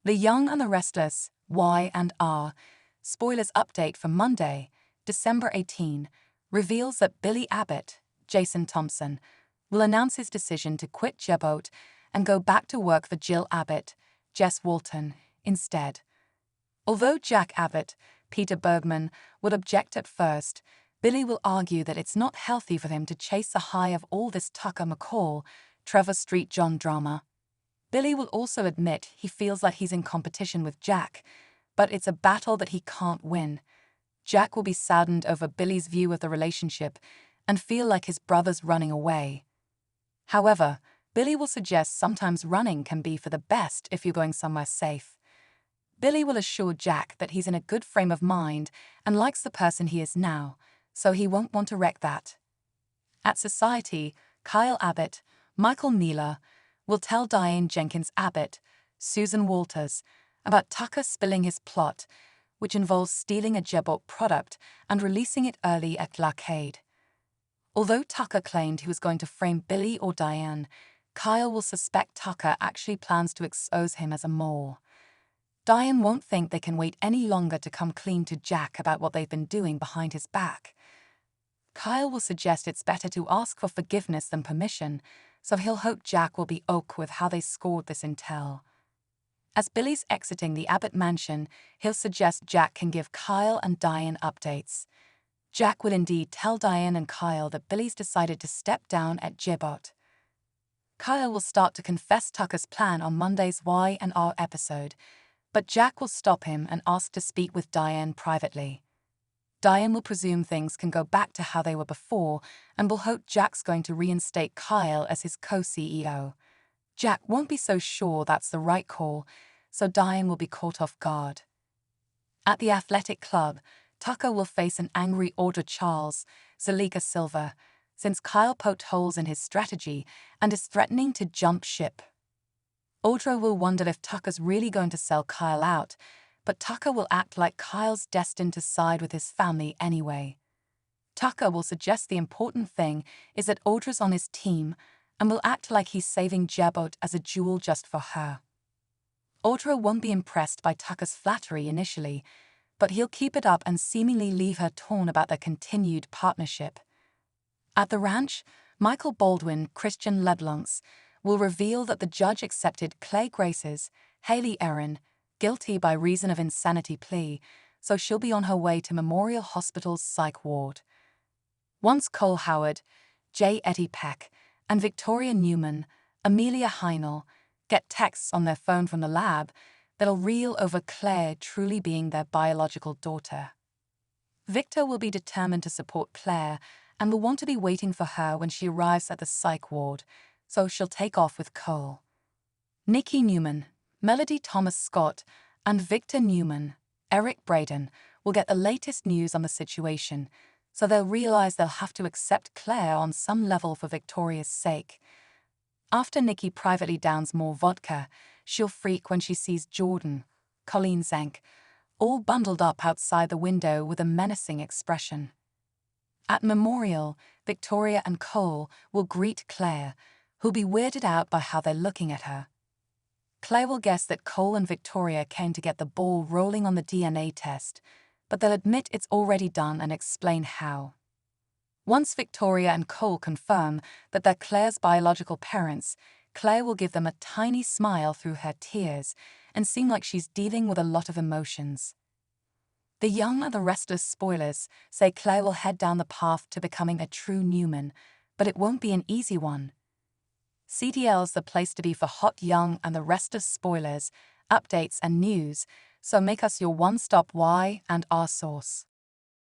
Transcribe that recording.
The Young and the Restless, Y and R, spoilers update for Monday, December 18, reveals that Billy Abbott, Jason Thompson, will announce his decision to quit Jabot and go back to work for Jill Abbott, Jess Walton, instead. Although Jack Abbott, Peter Bergman, would object at first, Billy will argue that it's not healthy for him to chase the high of all this Tucker McCall, Trevor Street John drama. Billy will also admit he feels like he's in competition with Jack, but it's a battle that he can't win. Jack will be saddened over Billy's view of the relationship and feel like his brother's running away. However, Billy will suggest sometimes running can be for the best if you're going somewhere safe. Billy will assure Jack that he's in a good frame of mind and likes the person he is now, so he won't want to wreck that. At Society, Kyle Abbott, Michael Miller, will tell Diane Jenkins Abbott, Susan Walters, about Tucker spilling his plot, which involves stealing a Jabot product and releasing it early at l'arcade. Although Tucker claimed he was going to frame Billy or Diane, Kyle will suspect Tucker actually plans to expose him as a mole. Diane won't think they can wait any longer to come clean to Jack about what they've been doing behind his back. Kyle will suggest it's better to ask for forgiveness than permission, so he'll hope Jack will be ok with how they scored this intel. As Billy's exiting the Abbott mansion, he'll suggest Jack can give Kyle and Diane updates. Jack will indeed tell Diane and Kyle that Billy's decided to step down at Jabot. Kyle will start to confess Tucker's plan on Monday's Y and R episode, but Jack will stop him and ask to speak with Diane privately. Diane will presume things can go back to how they were before and will hope Jack's going to reinstate Kyle as his co-CEO. Jack won't be so sure that's the right call, so Diane will be caught off guard. At the athletic club, Tucker will face an angry Audra Charles, Zalika Silver, since Kyle poked holes in his strategy and is threatening to jump ship. Audra will wonder if Tucker's really going to sell Kyle out, but Tucker will act like Kyle's destined to side with his family anyway. Tucker will suggest the important thing is that Audra's on his team and will act like he's saving Jabot as a jewel just for her. Audra won't be impressed by Tucker's flattery initially, but he'll keep it up and seemingly leave her torn about their continued partnership. At the ranch, Michael Baldwin, Christian Leblanc, will reveal that the judge accepted Clay Grace's, Haley Erin, guilty by reason of insanity plea, so she'll be on her way to Memorial Hospital's psych ward. Once Cole Howard, J. Eddie Peck, and Victoria Newman, Amelia Heinel, get texts on their phone from the lab that'll reel over Claire truly being their biological daughter. Victor will be determined to support Claire and will want to be waiting for her when she arrives at the psych ward, so she'll take off with Cole. Nikki Newman, Melody Thomas Scott, and Victor Newman, Eric Braden, will get the latest news on the situation, so they'll realize they'll have to accept Claire on some level for Victoria's sake. After Nikki privately downs more vodka, she'll freak when she sees Jordan, Colleen Zank, all bundled up outside the window with a menacing expression. At Memorial, Victoria and Cole will greet Claire, who'll be weirded out by how they're looking at her. Claire will guess that Cole and Victoria came to get the ball rolling on the DNA test, but they'll admit it's already done and explain how. Once Victoria and Cole confirm that they're Claire's biological parents, Claire will give them a tiny smile through her tears and seem like she's dealing with a lot of emotions. The Young and the Restless spoilers say Claire will head down the path to becoming a true Newman, but it won't be an easy one. CTL's the place to be for hot Young and the Restless spoilers, updates and news, so make us your one-stop Y and R source.